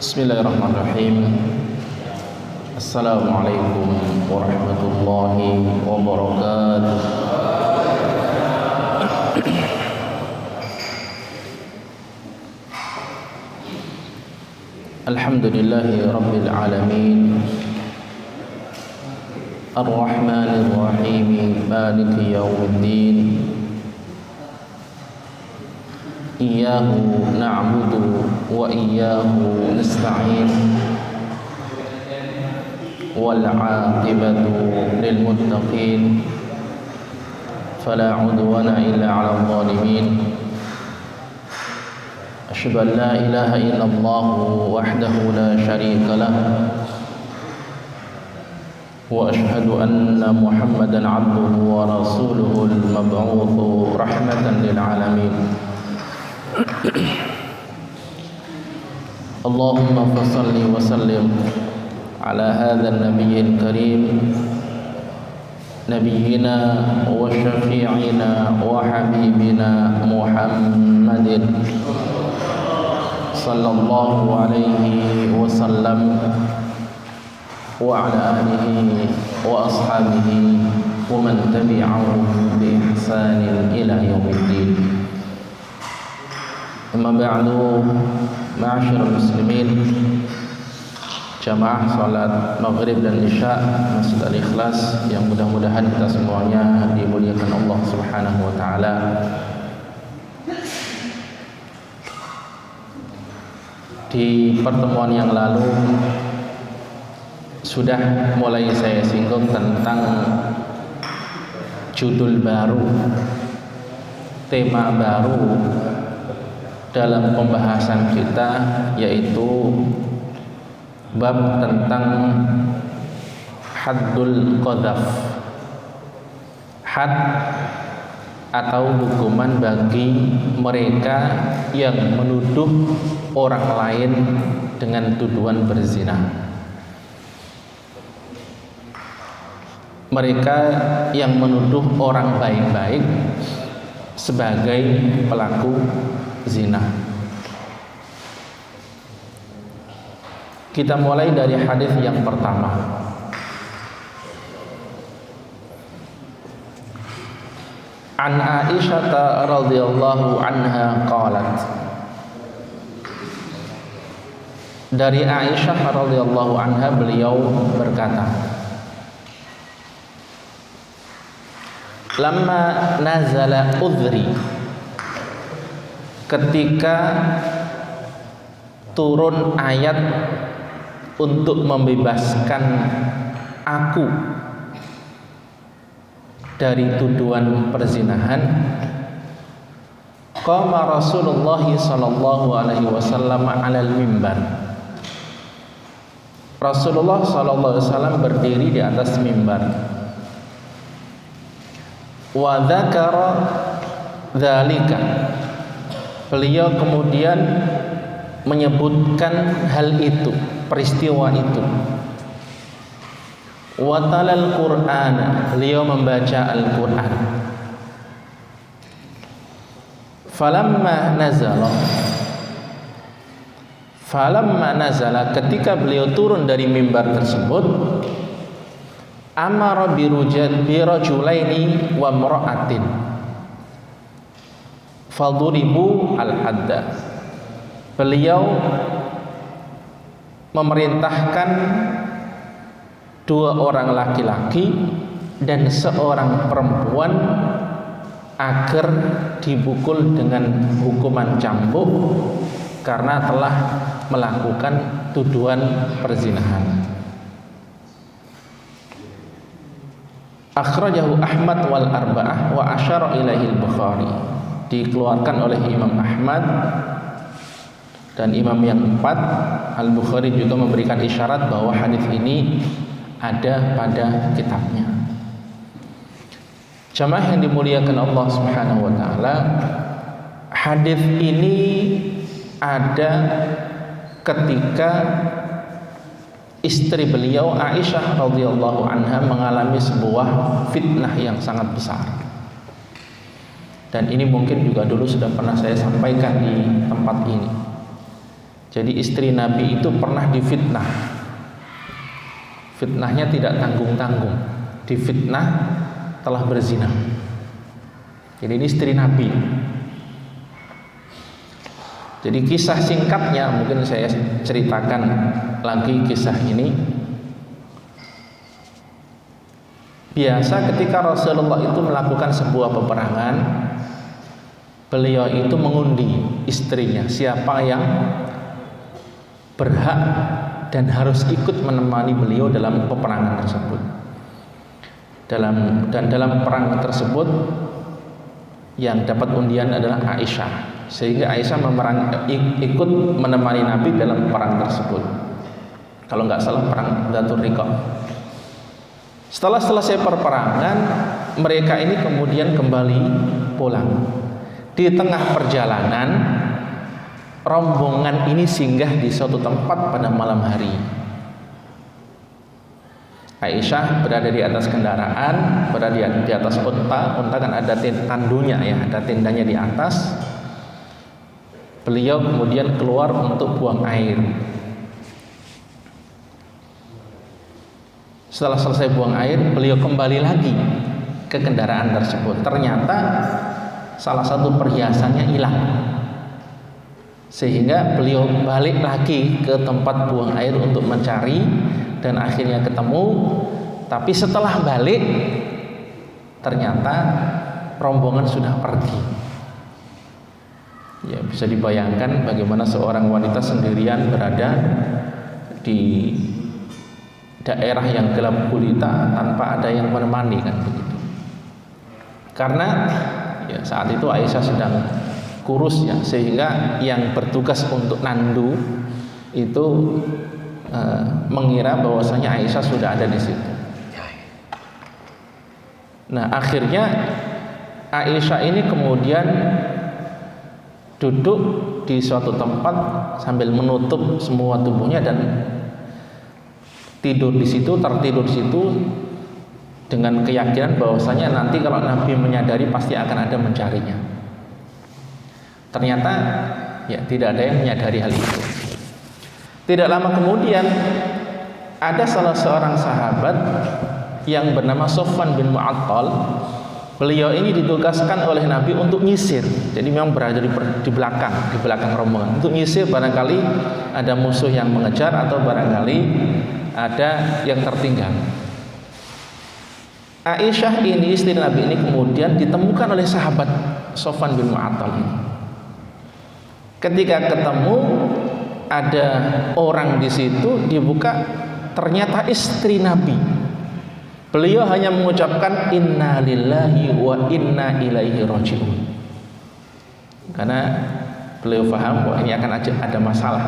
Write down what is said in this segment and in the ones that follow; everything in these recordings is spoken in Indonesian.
Bismillahirrahmanirrahim. Assalamualaikum warahmatullahi wabarakatuh. Alhamdulillahi rabbil alamin. Ar-Rahmanir Rahim. Maliki yaumiddin. Iyyahu na'budu wa iyyahu nasta'in. Wal 'aqibatu lil muttaqin. Fala 'udwana illa 'alal zalimin. Asyhadu an la ilaha illallah wahdahu la syarika lah. Wa asyhadu anna Muhammadan 'abduhu wa rasuluhul mab'utsu rahmatan lil 'alamin. Allahumma fassalli wa sallim ala hadzal nabiyil karim nabiyyina wa syafi'ina wa habibina Muhammadin sallallahu alaihi wasallam wa ala alihi wa ashabihi wa man tabi'ahum bi ihsanin ila yaumiddin. Amma ba'du, ma'asyiral muslimin, jamaah salat maghrib dan isya Masjid Al-Ikhlas yang mudah-mudahan kita semuanya dimuliakan Allah Subhanahu wa taala. Di pertemuan yang lalu sudah mulai saya singgung tentang judul baru, tema baru dalam pembahasan kita, yaitu bab tentang haddul qadhaf. Had atau hukuman bagi mereka yang menuduh orang lain dengan tuduhan berzina. Mereka yang menuduh orang baik-baik sebagai pelaku zina. Kita mulai dari hadis yang pertama. An Aisyah radhiyallahu anha qalat. Dari Aisyah radhiyallahu anha, beliau berkata, lamma nazala udhri, ketika turun ayat untuk membebaskan aku dari tuduhan perzinahan, qama Rasulullah sallallahu alaihi wasallam 'alal mimbar. Rasulullah sallallahu alaihi wasallam berdiri di atas mimbar. Wa dzakara dzalika, beliau kemudian menyebutkan hal itu, peristiwa itu. Wa talal Qur'an, beliau membaca Al-Qur'an. Falamma nazala, ketika beliau turun dari mimbar tersebut, amara birajulaini wa imra'atin faduribu al-hadda. Beliau memerintahkan dua orang laki-laki dan seorang perempuan agar dipukul dengan hukuman cambuk karena telah melakukan tuduhan perzinahan. Akhrajahu Ahmad wal arba'ah wa asyara ilaihi al-Bukhari. Dikeluarkan oleh Imam Ahmad dan imam yang empat. Al-Bukhari juga memberikan isyarat bahwa hadis ini ada pada kitabnya. Jamaah yang dimuliakan Allah Subhanahu wa taala, hadis ini ada ketika istri beliau Aisyah radhiyallahu anha mengalami sebuah fitnah yang sangat besar. Dan ini mungkin juga dulu sudah pernah saya sampaikan di tempat ini. Jadi istri Nabi itu pernah difitnah. Fitnahnya tidak tanggung-tanggung. Difitnah telah berzina. Jadi ini istri Nabi. Jadi kisah singkatnya mungkin saya ceritakan lagi kisah ini. Biasa ketika Rasulullah itu melakukan sebuah peperangan, beliau itu mengundi istrinya siapa yang berhak dan harus ikut menemani beliau dalam peperangan tersebut. Dalam perang tersebut yang dapat undian adalah Aisyah, sehingga Aisyah ikut menemani Nabi dalam perang tersebut. Kalau nggak salah perang Dzatur Riqah. Setelah selesai perperangan, mereka ini kemudian kembali pulang. Di tengah perjalanan, rombongan ini singgah di suatu tempat pada malam hari. Aisyah berada di atas kendaraan, berada di atas unta kan ada tandunya ya, ada tendanya di atas. Beliau kemudian keluar untuk buang air. Setelah selesai buang air, beliau kembali lagi ke kendaraan tersebut. Ternyata salah satu perhiasannya hilang, sehingga beliau balik lagi ke tempat buang air untuk mencari, dan akhirnya ketemu. Tapi setelah balik, ternyata rombongan sudah pergi. Ya, bisa dibayangkan bagaimana seorang wanita sendirian berada di daerah yang gelap gulita tanpa ada yang menemani, kan begitu. Karena ya, saat itu Aisyah sedang kurus ya, sehingga yang bertugas untuk nandu itu mengira bahwasanya Aisyah sudah ada di situ. Nah, akhirnya Aisyah ini kemudian duduk di suatu tempat sambil menutup semua tubuhnya dan tidur di situ, tertidur di situ dengan keyakinan bahwasanya nanti kalau Nabi menyadari pasti akan ada mencarinya. Ternyata ya tidak ada yang menyadari hal itu. Tidak lama kemudian ada salah seorang sahabat yang bernama Sofwan bin Mu'attal. Beliau ini ditugaskan oleh Nabi untuk nyisir. Jadi memang berada di belakang rombongan untuk nyisir, barangkali ada musuh yang mengejar atau barangkali ada yang tertinggal. Aisyah ini, istri Nabi ini, kemudian ditemukan oleh sahabat Sofwan bin Mu'attal ini. Ketika ketemu, ada orang di situ, dibuka, ternyata istri Nabi. Beliau hanya mengucapkan inna lillahi wa inna ilaihi raji'un, karena beliau paham bahwa ini akan ada masalah.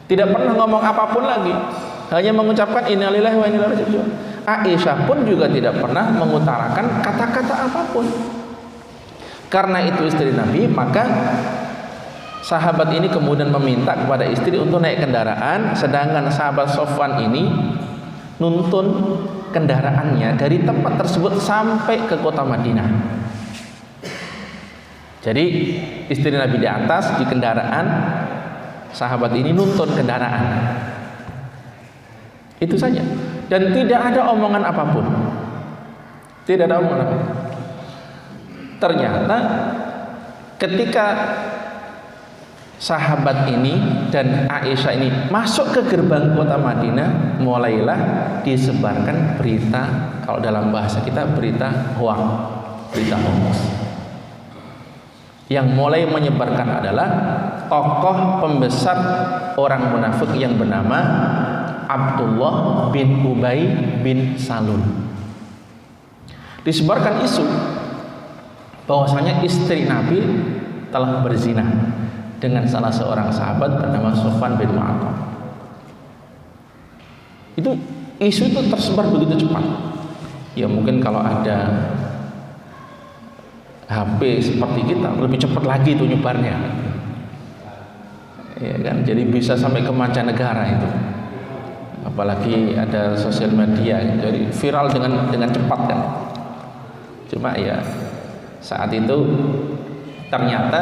Tidak pernah ngomong apapun lagi, hanya mengucapkan inna lillahi wa inna ilaihi raji'un. Aisyah pun juga tidak pernah mengutarakan kata-kata apapun. Karena itu istri Nabi, maka sahabat ini kemudian meminta kepada istri untuk naik kendaraan, sedangkan sahabat Sofwan ini nuntun kendaraannya dari tempat tersebut sampai ke kota Madinah. Jadi istri Nabi di atas di kendaraan, sahabat ini nuntun kendaraan. Itu saja, dan tidak ada omongan apapun. Tidak ada omongan apapun. Ternyata ketika sahabat ini dan Aisyah ini masuk ke gerbang kota Madinah, mulailah disebarkan berita, kalau dalam bahasa kita berita hoax, berita hoax. Yang mulai menyebarkan adalah tokoh pembesar orang munafik yang bernama Abdullah bin Ubay bin Salul. Disebarkan isu bahwasanya istri Nabi telah berzina dengan salah seorang sahabat bernama Sofwan bin Mu'attal. Isu itu tersebar begitu cepat. Ya mungkin kalau ada HP seperti kita lebih cepat lagi itu nyebarnya. Ya kan, jadi bisa sampai ke mancanegara itu. Apalagi ada sosial media, jadi viral dengan cepat kan. Cuma ya saat itu ternyata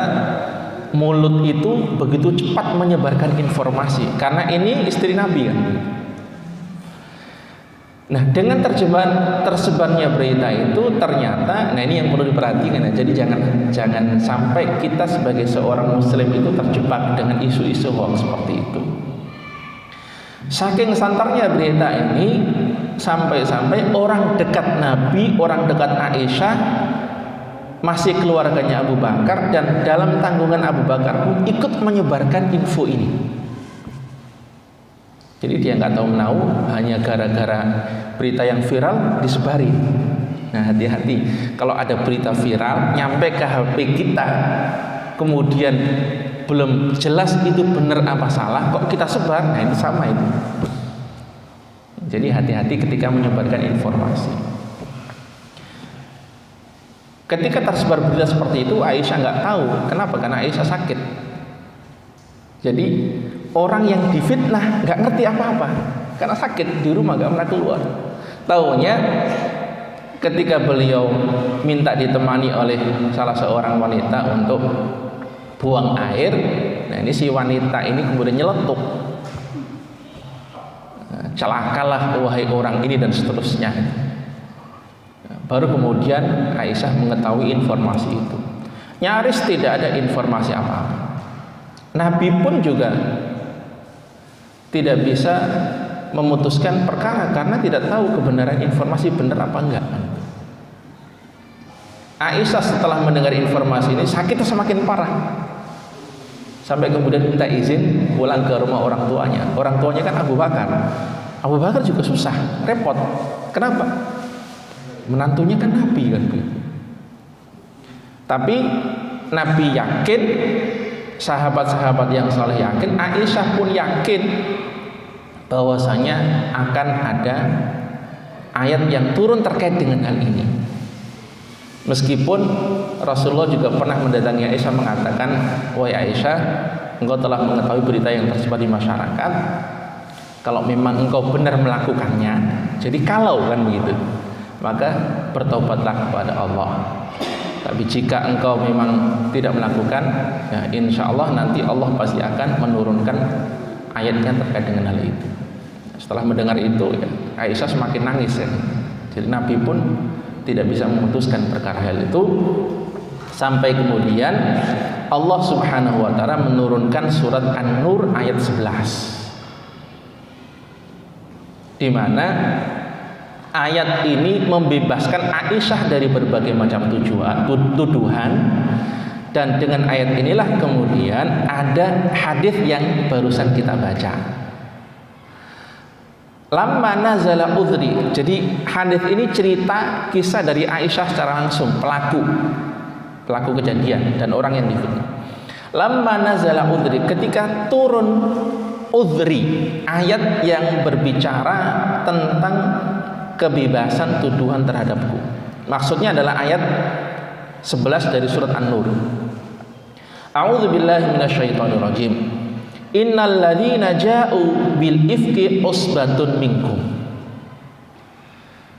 mulut itu begitu cepat menyebarkan informasi, karena ini istri Nabi kan. Nah, dengan tersebarnya berita itu ternyata, nah ini yang perlu diperhatikan ya. Jadi jangan sampai kita sebagai seorang muslim itu terjebak dengan isu-isu hoax seperti itu. Saking santarnya berita ini, sampai-sampai orang dekat Nabi, orang dekat Aisyah, masih keluarganya Abu Bakar, dan dalam tanggungan Abu Bakar pun ikut menyebarkan info ini. Jadi dia nggak tahu menahu, hanya gara-gara berita yang viral disebari. Nah, hati-hati kalau ada berita viral nyampe ke HP kita, kemudian belum jelas itu benar apa salah, kok kita sebar, nah itu sama itu. Jadi hati-hati ketika menyebarkan informasi. Ketika tersebar berita seperti itu, Aisyah nggak tahu. Kenapa? Karena Aisyah sakit. Jadi orang yang difitnah nggak ngerti apa-apa karena sakit di rumah, nggak pernah keluar. Taunya ketika beliau minta ditemani oleh salah seorang wanita untuk buang air, nah ini si wanita ini kemudian nyeletuk, celakalah wahai orang ini, dan seterusnya. Baru kemudian Aisyah mengetahui informasi itu. Nyaris tidak ada informasi apa-apa. Nabi pun juga tidak bisa memutuskan perkara karena tidak tahu kebenaran informasi benar apa enggak. Aisyah setelah mendengar informasi ini sakitnya semakin parah, sampai kemudian minta izin pulang ke rumah orang tuanya. Orang tuanya kan Abu Bakar. Abu Bakar juga susah, repot. Kenapa? Menantunya kan Nabi kan. Tapi Nabi yakin, sahabat-sahabat yang saleh yakin, Aisyah pun yakin bahwasanya akan ada ayat yang turun terkait dengan hal ini. Meskipun Rasulullah juga pernah mendatangi Aisyah mengatakan, wahai Aisyah, engkau telah mengetahui berita yang tersebar di masyarakat. Kalau memang engkau benar melakukannya, jadi kalau kan begitu, maka bertobatlah kepada Allah. Tapi jika engkau memang tidak melakukan, ya insya Allah nanti Allah pasti akan menurunkan ayatnya terkait dengan hal itu. Setelah mendengar itu, ya, Aisyah semakin nangis ya. Jadi Nabi pun tidak bisa memutuskan perkara hal itu, sampai kemudian Allah Subhanahu wa taala menurunkan surat An-Nur ayat 11, di mana ayat ini membebaskan Aisyah dari berbagai macam tuduhan, dan dengan ayat inilah kemudian ada hadis yang barusan kita baca. Lamma nazala udhri. Jadi hadis ini cerita kisah dari Aisyah secara langsung, pelaku kejadian dan orang yang difitnah. Lamma nazala udhri, ketika turun udhri, ayat yang berbicara tentang kebebasan tuduhan terhadapku. Maksudnya adalah ayat 11 dari surat An-Nur. A'udzubillahi minasyaitonirrajim. Innal ladzina ja'u bil ifki usbatun minkum.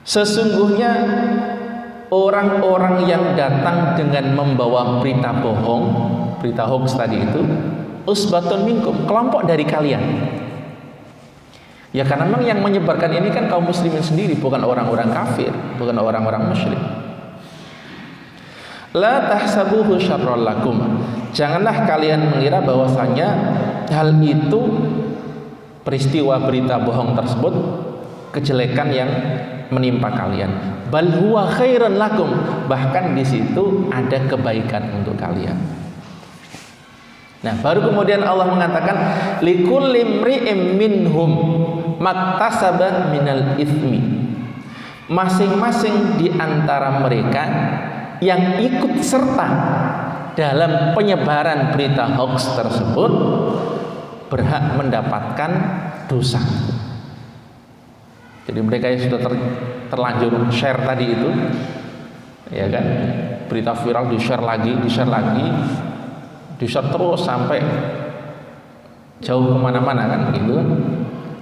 Sesungguhnya orang-orang yang datang dengan membawa berita bohong, berita hoax tadi itu, usbatun minkum, kelompok dari kalian. Ya karena memang yang menyebarkan ini kan kaum muslimin sendiri, bukan orang-orang kafir, bukan orang-orang musyrik. La tahsabuhu syarral lakum. Janganlah kalian mengira bahwasanya hal itu, peristiwa berita bohong tersebut, kejelekan yang menimpa kalian. Bal huwa khairan lakum. Bahkan di situ ada kebaikan untuk kalian. Nah, baru kemudian Allah mengatakan likulli imri'im minhum maktasaba minal itsmi. Masing-masing di antara mereka yang ikut serta dalam penyebaran berita hoax tersebut berhak mendapatkan dosa. Jadi mereka yang sudah terlanjur share tadi itu, ya kan, berita viral di-share lagi, di-share terus sampai jauh kemana-mana kan gitu.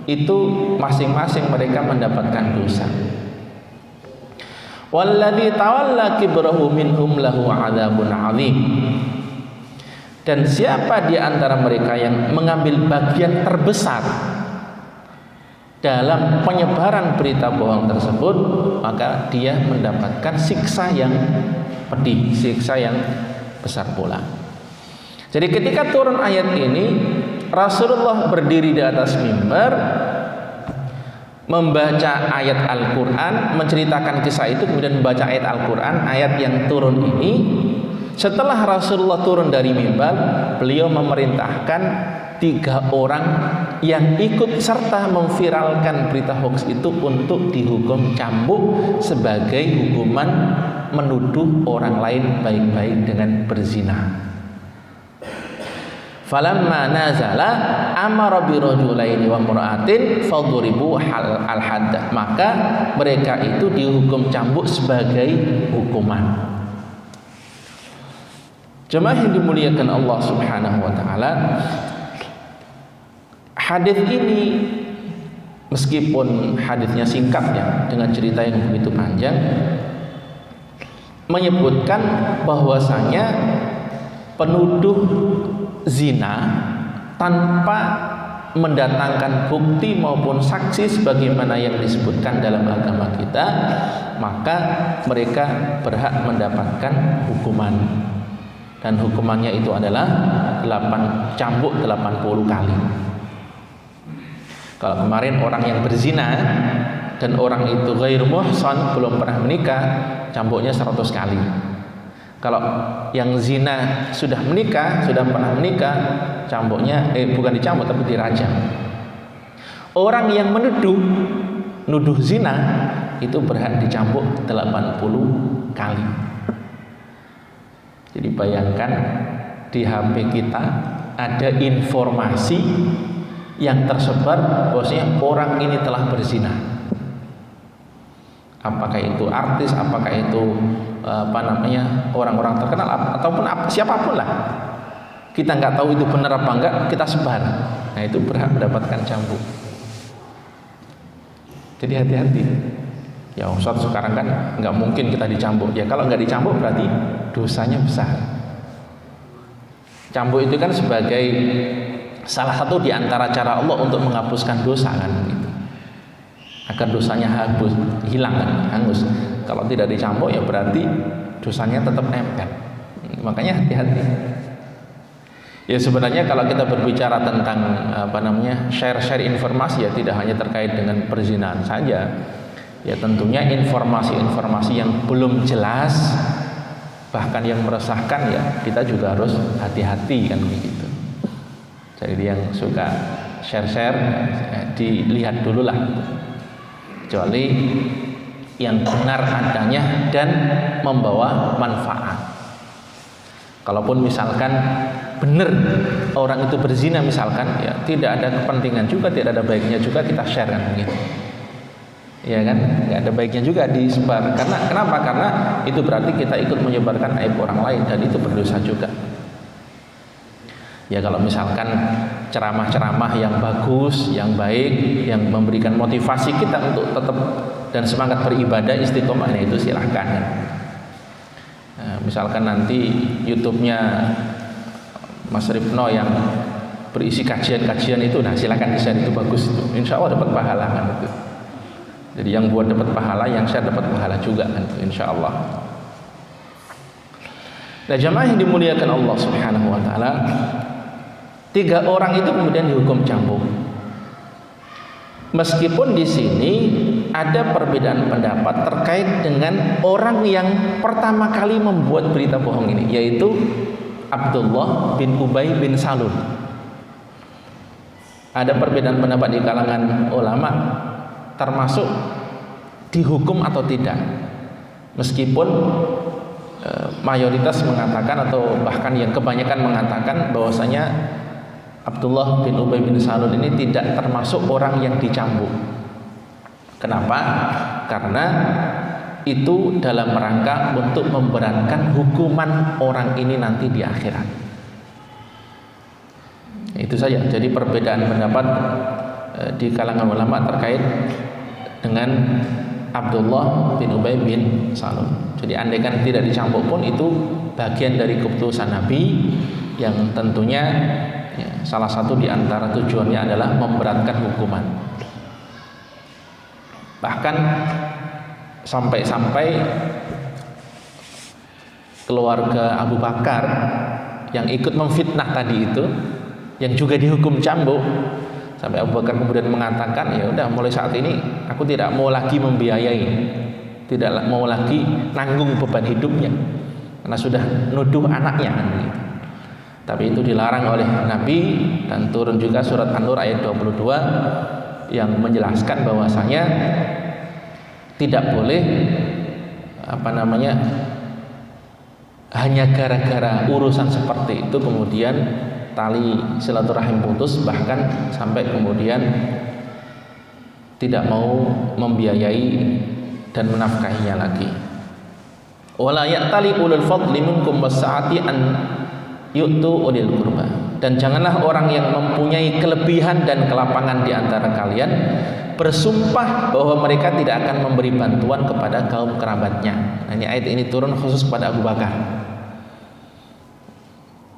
Itu masing-masing mereka mendapatkan dosa. Walladzi tawalla kibrahu minhum lahu 'adzabun 'adzim. Dan siapa di antara mereka yang mengambil bagian terbesar dalam penyebaran berita bohong tersebut, maka dia mendapatkan siksa yang pedih, siksa yang besar pula. Jadi ketika turun ayat ini, Rasulullah berdiri di atas mimbar, membaca ayat Al-Quran, menceritakan kisah itu, kemudian membaca ayat Al-Quran, ayat yang turun ini. Setelah Rasulullah turun dari mimbar, beliau memerintahkan 3 orang yang ikut serta memviralkan berita hoax itu untuk dihukum cambuk sebagai hukuman menuduh orang lain baik-baik dengan berzina. Falamma nazala amara birajulaini wa imra'atin faduribu al-hadd. Maka mereka itu dihukum cambuk sebagai hukuman. Jemaah yang dimuliakan Allah Subhanahu wa taala, hadis ini meskipun hadisnya singkat ya, dengan cerita yang begitu panjang, menyebutkan bahwasanya penuduh zina tanpa mendatangkan bukti maupun saksi sebagaimana yang disebutkan dalam agama kita, maka mereka berhak mendapatkan hukuman. Dan hukumannya itu adalah 8 cambuk 80 kali. Kalau kemarin orang yang berzina dan orang itu ghairu muhsan, belum pernah menikah, cambuknya 100 kali. Kalau yang zina sudah menikah, sudah pernah menikah, cambuknya bukan dicambuk tapi dirajam. Orang yang nuduh zina itu berhak dicambuk 80 kali. Jadi bayangkan di HP kita ada informasi yang tersebar bahwasanya orang ini telah berzina. Apakah itu artis, apakah itu orang-orang terkenal ataupun siapapun lah. Kita nggak tahu itu benar apa enggak, kita sebar. Nah, itu berhak mendapatkan cambuk. Jadi hati-hati. Ya Ustaz, sekarang kan nggak mungkin kita dicambuk. Ya kalau nggak dicambuk berarti dosanya besar. Cambuk itu kan sebagai salah satu di antara cara Allah untuk menghapuskan dosa kan gitu. Agar dosanya hilang kan, hangus. Kalau tidak dicambuk ya berarti dosanya tetap nempel. Makanya hati-hati. Ya sebenarnya kalau kita berbicara tentang share informasi, ya tidak hanya terkait dengan perzinahan saja. Ya tentunya informasi-informasi yang belum jelas, bahkan yang meresahkan, ya kita juga harus hati-hati kan begitu. Jadi yang suka share dilihat dulu lah, kecuali yang benar adanya dan membawa manfaat. Kalaupun misalkan benar orang itu berzina misalkan, ya tidak ada kepentingan juga, tidak ada baiknya juga kita share kan begitu. Ya kan, nggak ada baiknya juga disebar. Karena kenapa? Karena itu berarti kita ikut menyebarkan aib orang lain dan itu berdosa juga. Ya kalau misalkan ceramah-ceramah yang bagus, yang baik, yang memberikan motivasi kita untuk tetap dan semangat beribadah istiqomah, itu silahkan. Nah, misalkan nanti YouTube-nya Mas Ripno yang berisi kajian-kajian itu, nah silahkan di-share, itu bagus itu. Insya Allah dapat pahala kan itu. Jadi yang buat dapat pahala, yang share dapat pahala juga kan itu, insya Allah. Nah jamaah yang dimuliakan Allah Subhanahu wa taala, 3 orang itu kemudian dihukum cambuk. Meskipun di sini ada perbedaan pendapat terkait dengan orang yang pertama kali membuat berita bohong ini, yaitu Abdullah bin Ubay bin Salul. Ada perbedaan pendapat di kalangan ulama termasuk dihukum atau tidak. Meskipun mayoritas mengatakan atau bahkan yang kebanyakan mengatakan bahwasanya Abdullah bin Ubay bin Salul ini tidak termasuk orang yang dicambuk. Kenapa? Karena itu dalam rangka untuk memberatkan hukuman orang ini nanti di akhirat. Itu saja. Jadi perbedaan pendapat di kalangan ulama terkait dengan Abdullah bin Ubay bin Salul. Jadi andaikan tidak dicambuk pun itu bagian dari keputusan Nabi yang tentunya ya, salah satu di antara tujuannya adalah memberatkan hukuman. Bahkan sampai-sampai keluarga Abu Bakar yang ikut memfitnah tadi itu, yang juga dihukum cambuk, sampai Abu Bakar kemudian mengatakan, ya udah mulai saat ini aku tidak mau lagi membiayai, tidak mau lagi nanggung beban hidupnya, karena sudah nuduh anaknya kan gitu. Tapi itu dilarang oleh Nabi, dan turun juga surat An-Nur ayat 22 yang menjelaskan bahwasanya tidak boleh hanya gara-gara urusan seperti itu kemudian tali silaturahim putus, bahkan sampai kemudian tidak mau membiayai dan menafkahinya lagi. Wala ya'tali ulul fadli minkum was-sa'ati an yu'tu ulil qurba. Dan janganlah orang yang mempunyai kelebihan dan kelapangan di antara kalian bersumpah bahwa mereka tidak akan memberi bantuan kepada kaum kerabatnya. Nah, ini ayat ini turun khusus kepada Abu Bakar.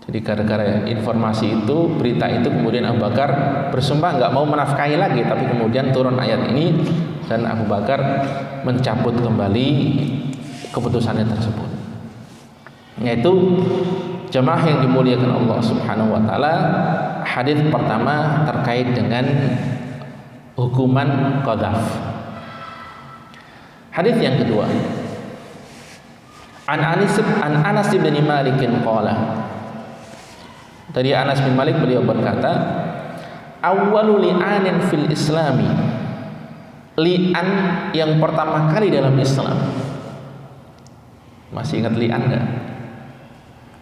Jadi gara-gara informasi itu, berita itu, kemudian Abu Bakar bersumpah nggak mau menafkahi lagi, tapi kemudian turun ayat ini dan Abu Bakar mencabut kembali keputusannya tersebut. Yaitu jemaah yang dimuliakan Allah Subhanahu wa taala, hadis pertama terkait dengan hukuman qadzaf. Hadis yang kedua, An Anas bin Malik qala, dari Anas bin Malik beliau berkata, awwalu li'anin fil islami, li'an yang pertama kali dalam Islam. Masih ingat li'an enggak?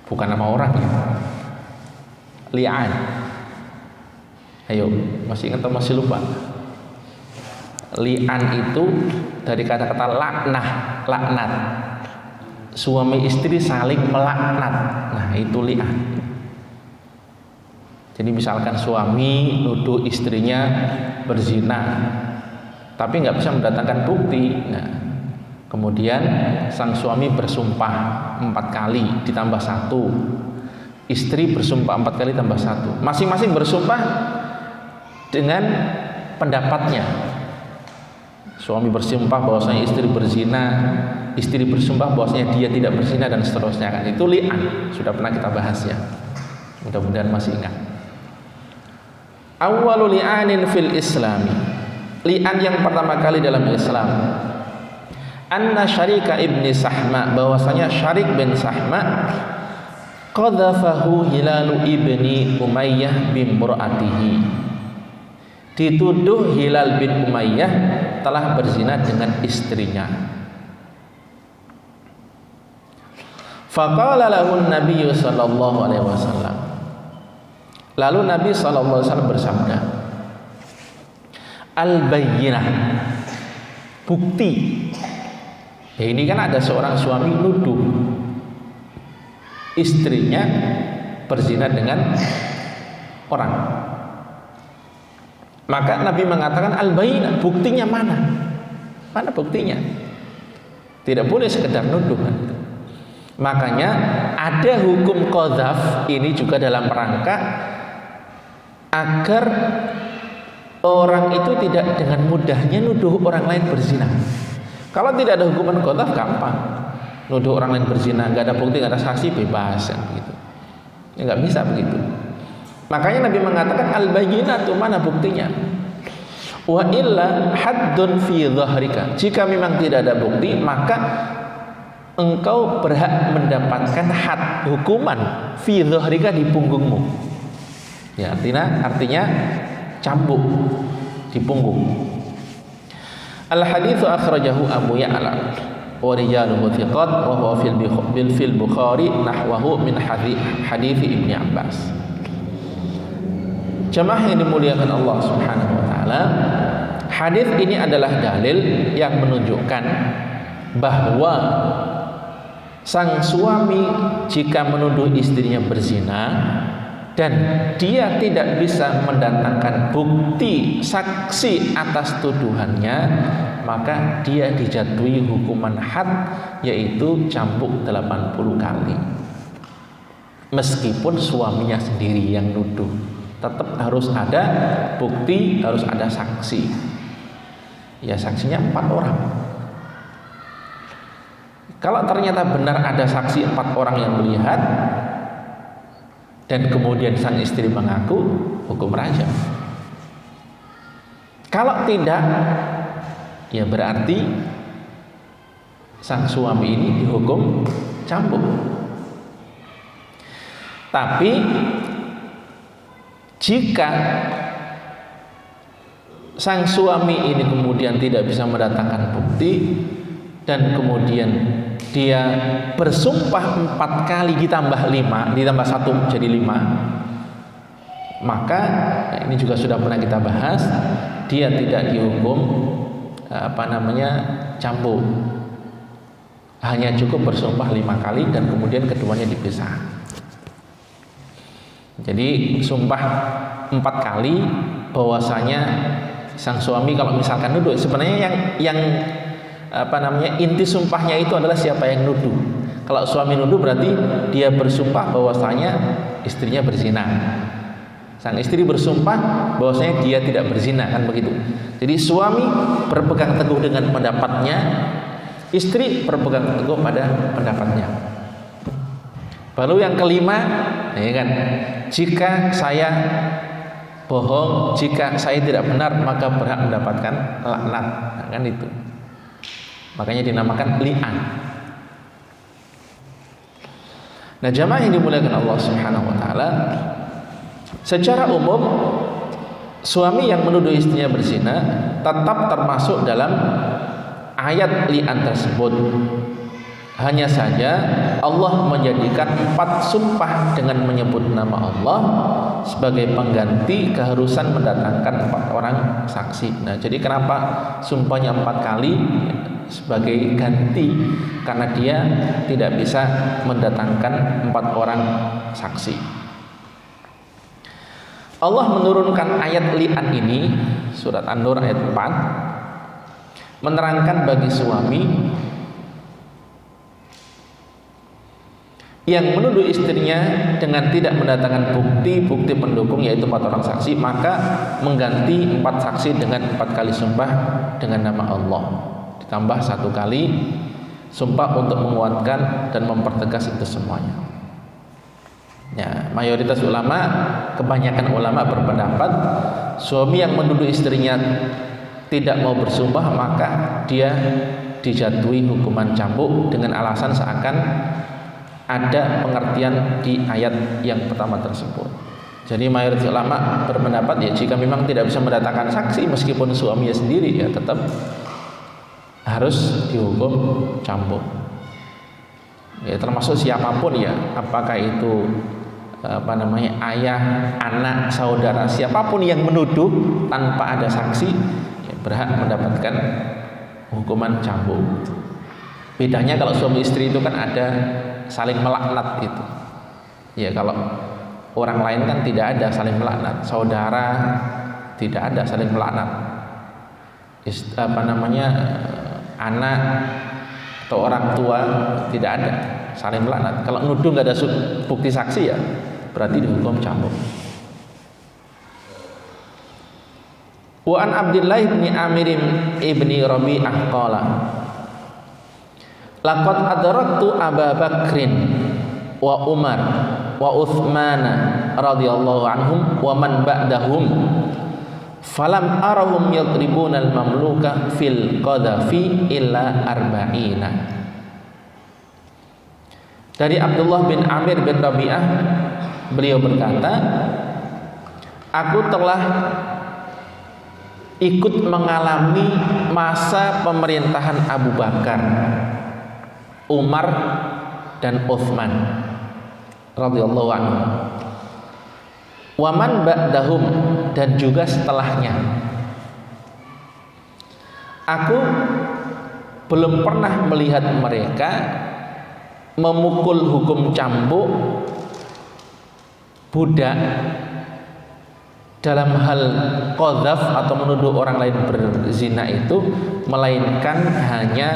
Bukan nama orang ya. Li'an. Ayo, masih ingat atau masih lupa? Li'an itu dari kata-kata laknat. Suami istri saling melaknat. Nah, itu li'an. Jadi misalkan suami nuduh istrinya berzina, tapi nggak bisa mendatangkan bukti. Nah, kemudian sang suami bersumpah 4 kali ditambah 1, istri bersumpah 4 kali tambah 1. Masing-masing bersumpah dengan pendapatnya. Suami bersumpah bahwasanya istri berzina, istri bersumpah bahwasanya dia tidak berzina, dan seterusnya kan. Itu li'an, sudah pernah kita bahas ya. Mudah-mudahan masih ingat. Awwalu li'anin fil islami, li'an yang pertama kali dalam Islam. Anna Syarika ibni Sahma, bahwasanya Syarik bin Sahma qadhafahu Hilalu ibni Umayyah bimra'atihi, dituduh Hilal bin Umayyah telah berzina dengan istrinya. Faqala lahu an-nabiy sallallahu alaihi wasallam, lalu Nabi sallallahu alaihi wasallam bersabda, al-bayyinah, bukti. Ya, ini kan ada seorang suami nuduh istrinya berzina dengan orang. Maka Nabi mengatakan al-bayyinah, buktinya mana? Mana buktinya? Tidak boleh sekedar nuduh. Makanya ada hukum qadzaf ini juga dalam rangka agar orang itu tidak dengan mudahnya nuduh orang lain berzina. Kalau tidak ada hukuman qadzaf gampang, nuduh orang lain berzina, nggak ada bukti, nggak ada saksi, bebas kan begitu. Ya nggak bisa begitu. Makanya Nabi mengatakan al-bayyinatu, mana buktinya? Wa illa haddun fi dhahrika, jika memang tidak ada bukti maka engkau berhak mendapatkan had, hukuman fi dhahrika, di punggungmu. Ya, artinya cambuk di punggung. Al-haditsu akhrajahu Abu Ya'la wa rijaluhu thiqat wa huwa fil Bukhari nahwahu min hadits Ibnu Abbas. Jemaah yang dimuliakan Allah Subhanahu wa taala, hadis ini adalah dalil yang menunjukkan bahwa sang suami jika menuduh istrinya berzina dan dia tidak bisa mendatangkan bukti saksi atas tuduhannya, maka dia dijatuhi hukuman had, yaitu cambuk 80 kali. meskipun suaminya sendiri yang nuduh, tetap harus ada bukti, harus ada saksi. Ya, saksinya 4 orang. Kalau ternyata benar ada saksi 4 orang yang melihat dan kemudian sang istri mengaku, hukum rajam. Kalau tidak, ya berarti sang suami ini dihukum cambuk. Tapi jika sang suami ini kemudian tidak bisa mendatangkan bukti dan kemudian dia bersumpah 4 kali ditambah 5, ditambah 1 jadi 5, maka ini juga sudah pernah kita bahas, dia tidak dihukum cambuk. Hanya cukup bersumpah 5 kali dan kemudian keduanya dipisah. Jadi sumpah 4 kali bahwasanya sang suami kalau misalkan nuduh, sebenarnya yang inti sumpahnya itu adalah siapa yang nuduh. Kalau suami nuduh berarti dia bersumpah bahwasanya istrinya berzina. Sang istri bersumpah bahwasanya dia tidak berzina, kan begitu. Jadi suami berpegang teguh dengan pendapatnya, istri berpegang teguh pada pendapatnya. Baru yang kelima, ya kan, jika saya bohong, jika saya tidak benar, maka berhak mendapatkan laknat, kan itu. Makanya dinamakan li'an. Nah, jamaah yang dimuliakan Allah Subhanahu wa taala, secara umum suami yang menuduh istrinya berzina tetap termasuk dalam ayat li'an tersebut. Hanya saja Allah menjadikan 4 sumpah dengan menyebut nama Allah sebagai pengganti keharusan mendatangkan 4 orang saksi. Nah, jadi kenapa sumpahnya 4 kali sebagai ganti? Karena dia tidak bisa mendatangkan 4 orang saksi. Allah menurunkan ayat li'an ini, surat An-Nur ayat 4, menerangkan bagi suami yang menuduh istrinya dengan tidak mendatangkan bukti pendukung, yaitu 4 orang saksi, maka mengganti 4 saksi dengan 4 kali sumpah dengan nama Allah, ditambah 1 kali sumpah untuk menguatkan dan mempertegas itu semuanya. Ya, mayoritas ulama, kebanyakan ulama berpendapat suami yang menuduh istrinya tidak mau bersumpah maka dia dijatuhi hukuman cambuk dengan alasan seakan ada pengertian di ayat yang pertama tersebut. Jadi mayoritas ulama berpendapat ya jika memang tidak bisa mendatangkan saksi meskipun suaminya sendiri, ya tetap harus dihukum cambuk. Ya, termasuk siapapun ya, apakah itu ayah, anak, saudara, siapapun yang menuduh tanpa ada saksi ya, berhak mendapatkan hukuman cambuk. Bedanya kalau suami istri itu kan ada saling melaknat itu. Ya, kalau orang lain kan tidak ada saling melaknat. Saudara tidak ada saling melaknat. Anak atau orang tua tidak ada saling melaknat. Kalau nuduh nggak ada bukti saksi ya berarti dihukum cambuk. Wa an Abdullah bin Amir bin Rabi'ah qala laqad adraktu Abu Bakrin wa Umar wa Utsman radhiyallahu anhum wa man ba'dahum falam arahum yadribuna al-mamluka fil qadhafi illa arba'ina. Dari Abdullah bin Amir bin Rabi'ah, beliau berkata, aku telah ikut mengalami masa pemerintahan Abu Bakar, Umar dan Utsman radhiyallahu anhu, waman ba'dahum, dan juga setelahnya. Aku belum pernah melihat mereka memukul hukum cambuk budak dalam hal qadzaf atau menuduh orang lain berzina itu, melainkan hanya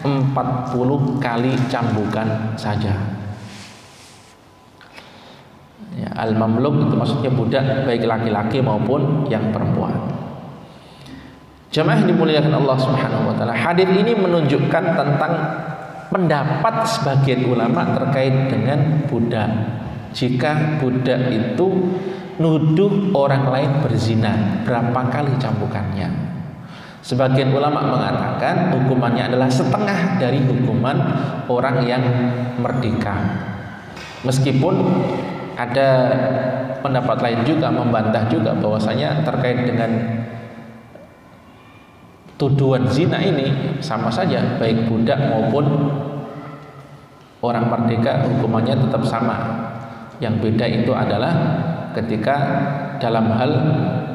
40 kali cambukan saja. Ya, al-mamluk itu maksudnya budak baik laki-laki maupun yang perempuan. Jamaah yang dimuliakan Allah Subhanahu wa taala, hadis ini menunjukkan tentang pendapat sebagian ulama terkait dengan budak. Jika budak itu nuduh orang lain berzina, berapa kali cambukannya? Sebagian ulama mengatakan hukumannya adalah setengah dari hukuman orang yang merdeka. Meskipun ada pendapat lain juga membantah juga bahwasanya terkait dengan tuduhan zina ini sama saja, baik budak maupun orang merdeka hukumannya tetap sama. Yang beda itu adalah ketika dalam hal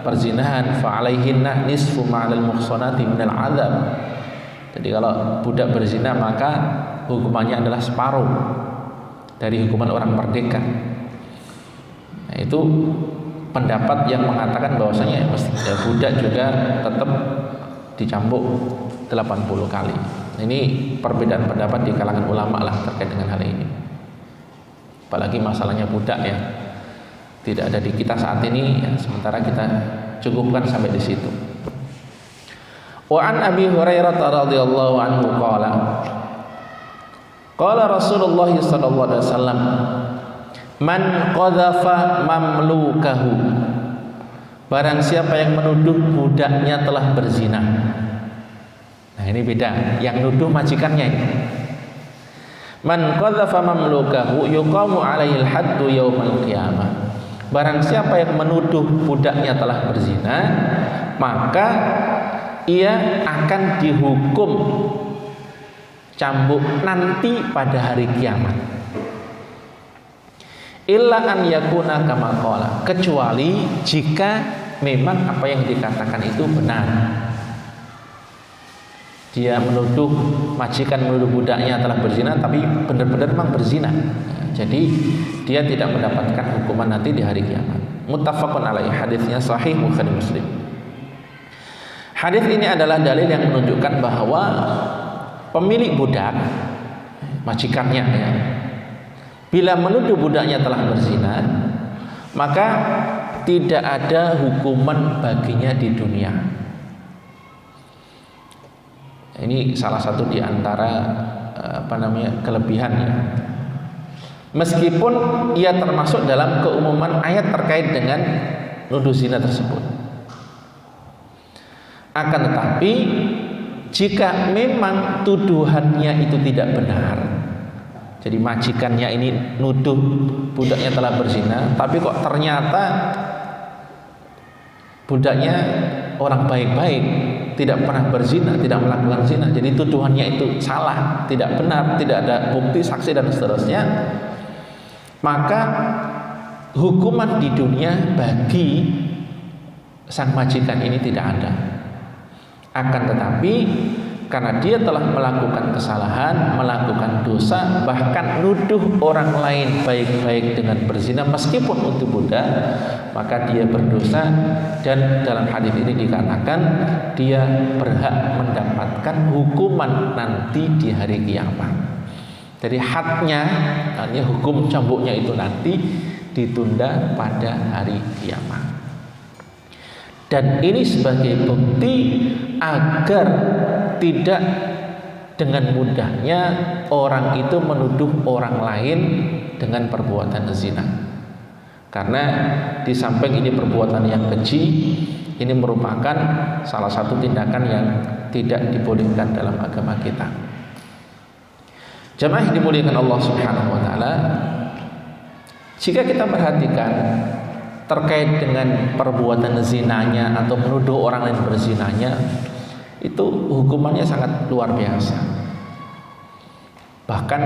perzinahan, fa'alaihinna nisfu ma'al muhsanati minal adzab. Jadi kalau budak berzina maka hukumannya adalah separuh dari hukuman orang merdeka. Nah, itu pendapat yang mengatakan bahwasanya budak juga tetap dicambuk 80 kali. Ini perbedaan pendapat di kalangan ulama lah terkait dengan hal ini. Apalagi masalahnya budak ya, tidak ada di kita saat ini ya, sementara kita cukupkan sampai di situ. Wa an Abi Hurairah radhiyallahu anhu qala Rasulullah sallallahu alaihi wasallam, man qadhafa mamlukahu, barang siapa yang menuduh budaknya telah berzina. Nah ini beda, yang nuduh majikannya ini. Man qadhafa mamlukahu yuqamu alaihi al-haddu yaumal qiyamah, barang siapa yang menuduh budaknya telah berzina, maka ia akan dihukum cambuk nanti pada hari kiamat. Illa an yakuna kama qala, kecuali jika memang apa yang dikatakan itu benar. Dia menuduh majikan, menuduh budaknya telah berzina, tapi benar-benar memang berzina. Jadi dia tidak mendapatkan hukuman nanti di hari kiamat. Muttafaqun alaih, hadisnya sahih Bukhari Muslim. Hadis ini adalah dalil yang menunjukkan bahwa pemilik budak, majikannya ya, bila menuduh budaknya telah berzina, maka tidak ada hukuman baginya di dunia. Ini salah satu di antara kelebihannya. Meskipun ia termasuk dalam keumuman ayat terkait dengan nuduh zina tersebut. Akan tetapi jika memang tuduhannya itu tidak benar, jadi majikannya ini nuduh budaknya telah berzina, tapi kok ternyata budaknya orang baik-baik, tidak pernah berzina, tidak melakukan zina, jadi tuduhannya itu salah, tidak benar, tidak ada bukti, saksi dan seterusnya, maka hukuman di dunia bagi sang majikan ini tidak ada. Akan tetapi karena dia telah melakukan kesalahan, melakukan dosa, bahkan nuduh orang lain baik-baik dengan berzina meskipun untuk budak, maka dia berdosa, dan dalam hadis ini dikatakan dia berhak mendapatkan hukuman nanti di hari kiamat. Jadi hadnya, artinya hukum cambuknya itu nanti ditunda pada hari kiamat. Dan ini sebagai bukti agar tidak dengan mudahnya orang itu menuduh orang lain dengan perbuatan zina. Karena di samping ini perbuatan yang keji, ini merupakan salah satu tindakan yang tidak dibolehkan dalam agama kita. Jamaah yang dimuliakan Allah Subhanahu wa taala, jika kita perhatikan terkait dengan perbuatan zinanya atau menuduh orang lain berzinanya, itu hukumannya sangat luar biasa. Bahkan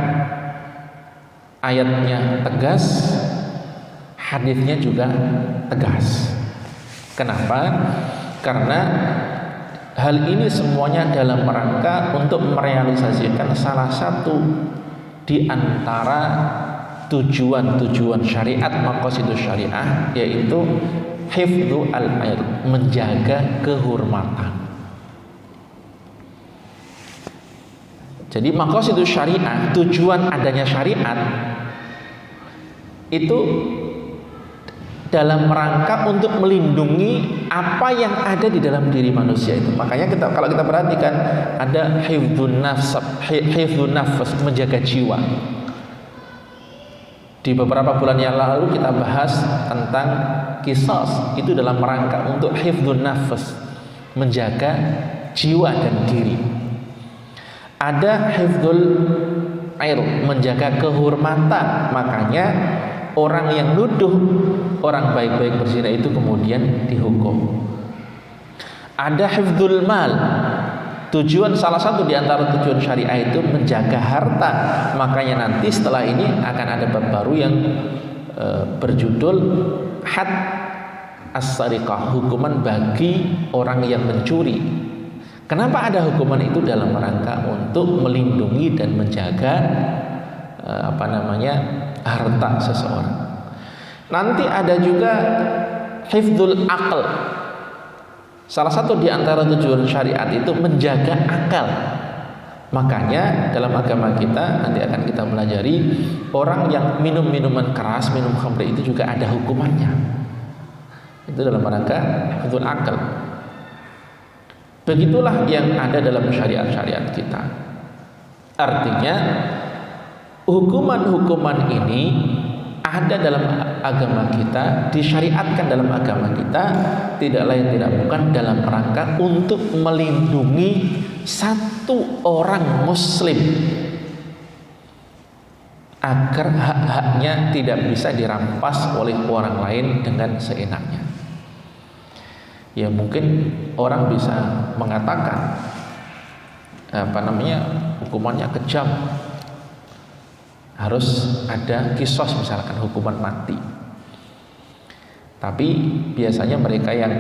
ayatnya tegas, hadisnya juga tegas. Kenapa? Karena hal ini semuanya dalam rangka untuk merealisasikan salah satu di antara tujuan-tujuan syariat, maqasidus syariah, yaitu hifdzu al-air, menjaga kehormatan. Jadi maqasidus syariah, tujuan adanya syariat itu dalam rangka untuk melindungi apa yang ada di dalam diri manusia itu. Makanya kalau kita perhatikan ada hifdzun nafs, menjaga jiwa. Di beberapa bulan yang lalu kita bahas tentang qisas, itu dalam rangka untuk hifdzun nafs, menjaga jiwa dan diri. Ada hifdzul menjaga kehormatan. Makanya orang yang nuduh orang baik-baik berzina itu kemudian dihukum. Ada hifdzul mal, tujuan salah satu di antara tujuan syariah itu menjaga harta. Makanya nanti setelah ini akan ada bab baru yang berjudul had as-sariqah, hukuman bagi orang yang mencuri. Kenapa ada hukuman itu? Dalam rangka untuk melindungi dan menjaga harta seseorang. Nanti ada juga hifdzul aql. Salah satu di antara tujuan syariat itu menjaga akal. Makanya dalam agama kita nanti akan kita pelajari, orang yang minum minuman keras, minum khamr itu juga ada hukumannya. Itu dalam rangka hifdzul aql. Begitulah yang ada dalam syariat-syariat kita. Artinya hukuman-hukuman ini ada dalam agama kita, disyariatkan dalam agama kita, tidak lain tidak bukan dalam rangka untuk melindungi satu orang muslim agar hak-haknya tidak bisa dirampas oleh orang lain dengan seenaknya. Ya mungkin orang bisa mengatakan hukumannya kejam, harus ada qisas, misalkan hukuman mati. Tapi biasanya mereka yang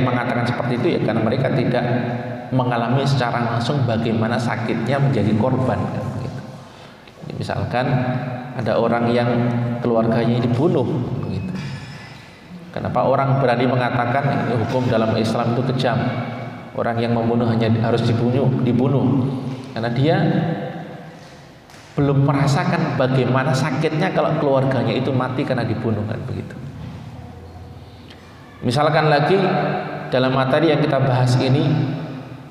mengatakan seperti itu ya karena mereka tidak mengalami secara langsung bagaimana sakitnya menjadi korban kan, begitu. Misalkan ada orang yang keluarganya dibunuh begitu. Kenapa orang berani mengatakan hukum dalam Islam itu kejam? Orang yang membunuh hanya harus dibunuh karena dia belum merasakan bagaimana sakitnya kalau keluarganya itu mati karena dibunuh kan begitu. Misalkan lagi dalam materi yang kita bahas ini,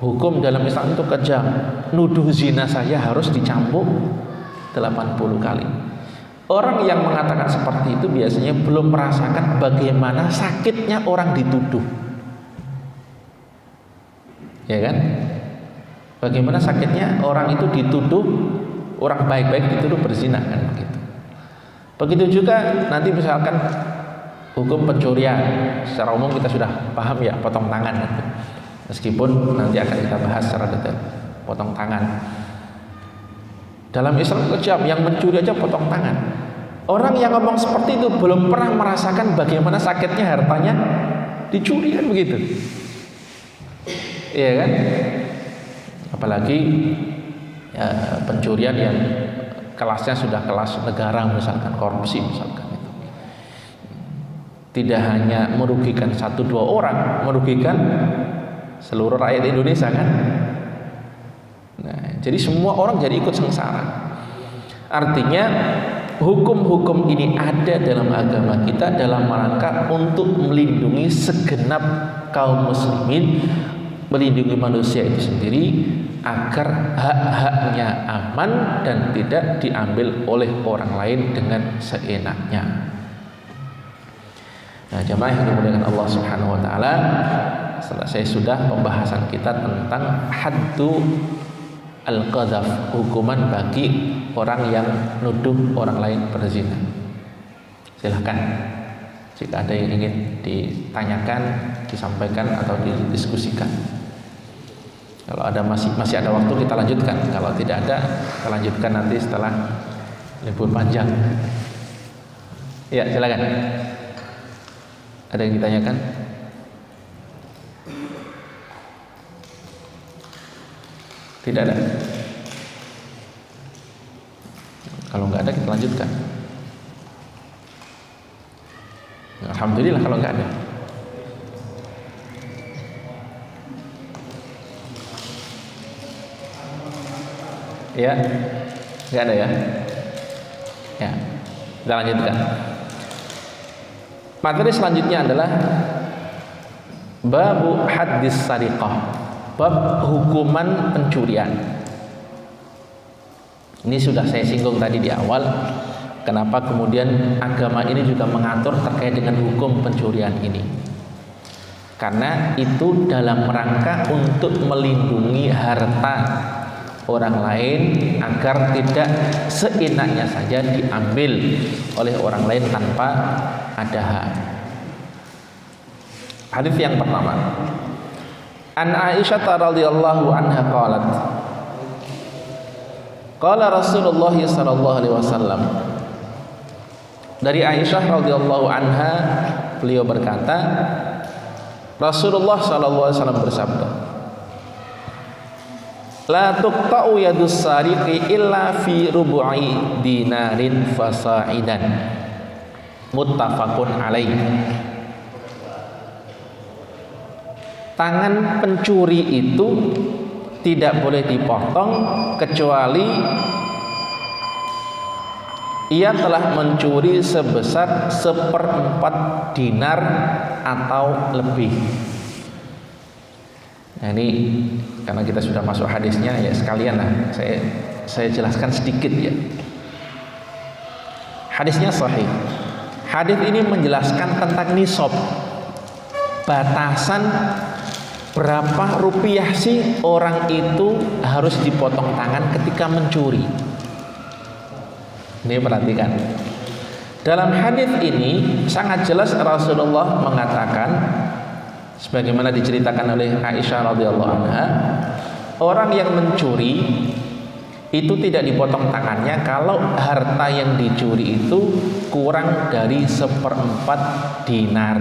hukum dalam Islam itu kejam. Nuduh zina saja harus dicambuk 80 kali. Orang yang mengatakan seperti itu biasanya belum merasakan bagaimana sakitnya orang dituduh. Ya kan? Bagaimana sakitnya orang itu dituduh, orang baik-baik dituduh berzina kan begitu. Begitu juga nanti misalkan hukum pencurian, secara umum kita sudah paham ya, potong tangan gitu. Meskipun nanti akan kita bahas secara detail potong tangan. Dalam Islam kejam, yang mencuri aja potong tangan. Orang yang ngomong seperti itu belum pernah merasakan bagaimana sakitnya hartanya dicuri kan begitu. Iya kan? Apalagi ya, pencurian yang kelasnya sudah kelas negara, misalkan korupsi misalkan itu. Tidak hanya merugikan 1-2 orang, merugikan seluruh rakyat Indonesia kan. Nah, jadi semua orang jadi ikut sengsara. Artinya hukum-hukum ini ada dalam agama kita dalam rangka untuk melindungi segenap kaum muslimin, melindungi manusia itu sendiri agar hak-haknya aman dan tidak diambil oleh orang lain dengan seenaknya. Nah, jamaah yang dimuliakan Allah Subhanahu wa taala, selesai sudah pembahasan kita tentang haddu al-qadzaf, hukuman bagi orang yang nuduh orang lain berzina. Silahkan jika ada yang ingin ditanyakan, disampaikan atau didiskusikan. Kalau ada masih ada waktu kita lanjutkan. Kalau tidak ada, kita lanjutkan nanti setelah libur panjang. Ya, silakan. Ada yang ditanyakan? Tidak ada. Kalau nggak ada kita lanjutkan. Alhamdulillah kalau nggak ada. Ya, nggak ada ya. Ya, kita lanjutkan. Materi selanjutnya adalah babu haddis sariqah, bab hukuman pencurian. Ini sudah saya singgung tadi di awal, kenapa kemudian agama ini juga mengatur terkait dengan hukum pencurian ini. Karena itu dalam rangka untuk melindungi harta orang lain agar tidak seenaknya saja diambil oleh orang lain tanpa ada hak. Hadis yang pertama, An Aisyah radhiyallahu anha qalat, qala Rasulullah sallallahu alaihi wasallam. Dari Aisyah radhiyallahu anha, beliau berkata, Rasulullah sallallahu alaihi wasallam bersabda, la tuqta'u yadus sariqi illa fi rubu'i dinarin fasa'idan. Muttafaqun alaih. Tangan pencuri itu tidak boleh dipotong kecuali ia telah mencuri sebesar 1/4 dinar atau lebih. Nah, ini karena kita sudah masuk hadisnya, ya sekalian lah saya jelaskan sedikit ya. Hadisnya sahih. Hadis ini menjelaskan tentang nisab, batasan berapa rupiah sih orang itu harus dipotong tangan ketika mencuri. Ini perhatikan. Dalam hadis ini sangat jelas Rasulullah mengatakan, sebagaimana diceritakan oleh Aisyah radhiyallahu anha, orang yang mencuri itu tidak dipotong tangannya kalau harta yang dicuri itu kurang dari 1/4 dinar.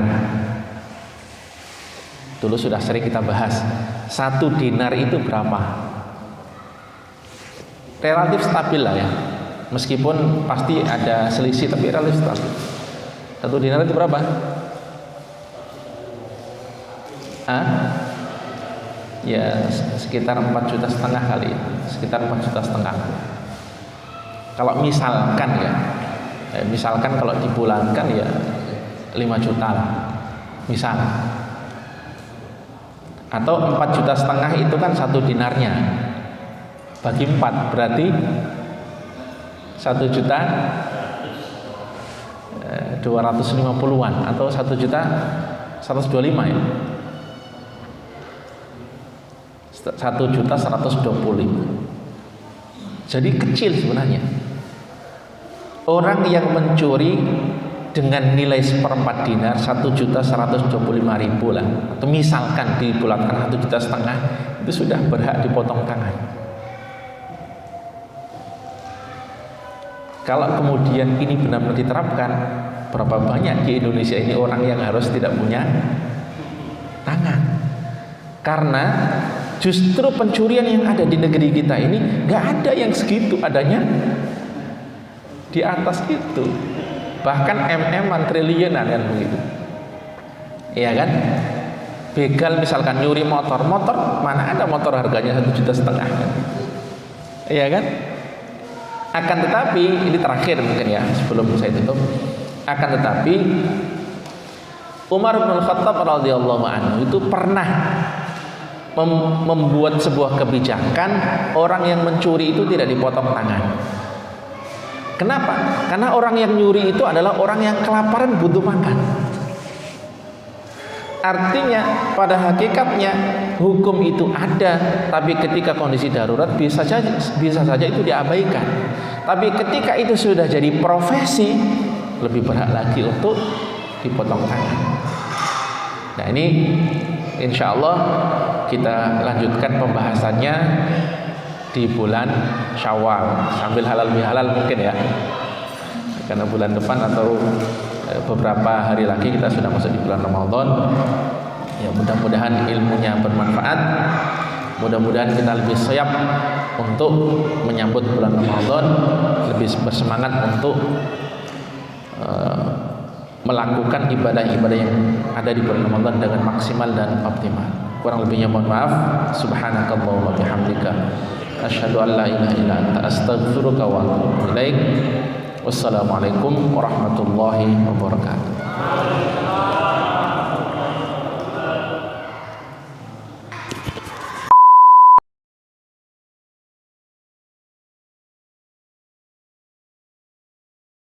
Dulu sudah sering kita bahas, 1 dinar itu berapa? Relatif stabil lah ya, meskipun pasti ada selisih tapi relatif stabil. 1 dinar itu berapa? Ya sekitar 4,5 juta kali ya. Sekitar 4,5 juta. Kalau misalkan ya, misalkan kalau dibulankan ya 5 juta lah, misal. Atau 4,5 juta itu kan 1 dinarnya, bagi 4 berarti 1 juta 250-an atau 1 juta 125 ya. 1.125. Jadi kecil sebenarnya. Orang yang mencuri dengan nilai 1/4 dinar 1.125.000 lah, atau misalkan dibulatkan 1,5 juta, itu sudah berhak dipotong tangan. Kalau kemudian ini benar-benar diterapkan, berapa banyak di Indonesia ini orang yang harus tidak punya tangan? Karena justru pencurian yang ada di negeri kita ini nggak ada yang segitu, adanya di atas itu, bahkan MM-an triliunan kan begitu, iya kan? Begal misalkan nyuri motor, mana ada motor harganya 1,5 juta kan? Iya kan? Akan tetapi ini terakhir mungkin ya sebelum saya tutup, akan tetapi Umar bin Khattab radhiyallahu anhu itu pernah membuat sebuah kebijakan orang yang mencuri itu tidak dipotong tangan. Kenapa? Karena orang yang nyuri itu adalah orang yang kelaparan butuh makan. Artinya pada hakikatnya hukum itu ada, tapi ketika kondisi darurat bisa saja itu diabaikan. Tapi ketika itu sudah jadi profesi, lebih berhak lagi untuk dipotong tangan. Nah, ini insya Allah kita lanjutkan pembahasannya di bulan Syawal, sambil halal bihalal mungkin ya, karena bulan depan atau beberapa hari lagi kita sudah masuk di bulan Ramadan. Ya, mudah-mudahan ilmunya bermanfaat, mudah-mudahan kita lebih siap untuk menyambut bulan Ramadan, lebih bersemangat untuk melakukan ibadah-ibadah yang ada di bulan Ramadan dengan maksimal dan optimal. Kurang lebihnya mohon maaf. Subhanakallahumma wa bihamdika asyhadu an la ilaha illa anta astaghfiruka wa atubu ilaik. Wassalamualaikum warahmatullahi wabarakatuh. Amin.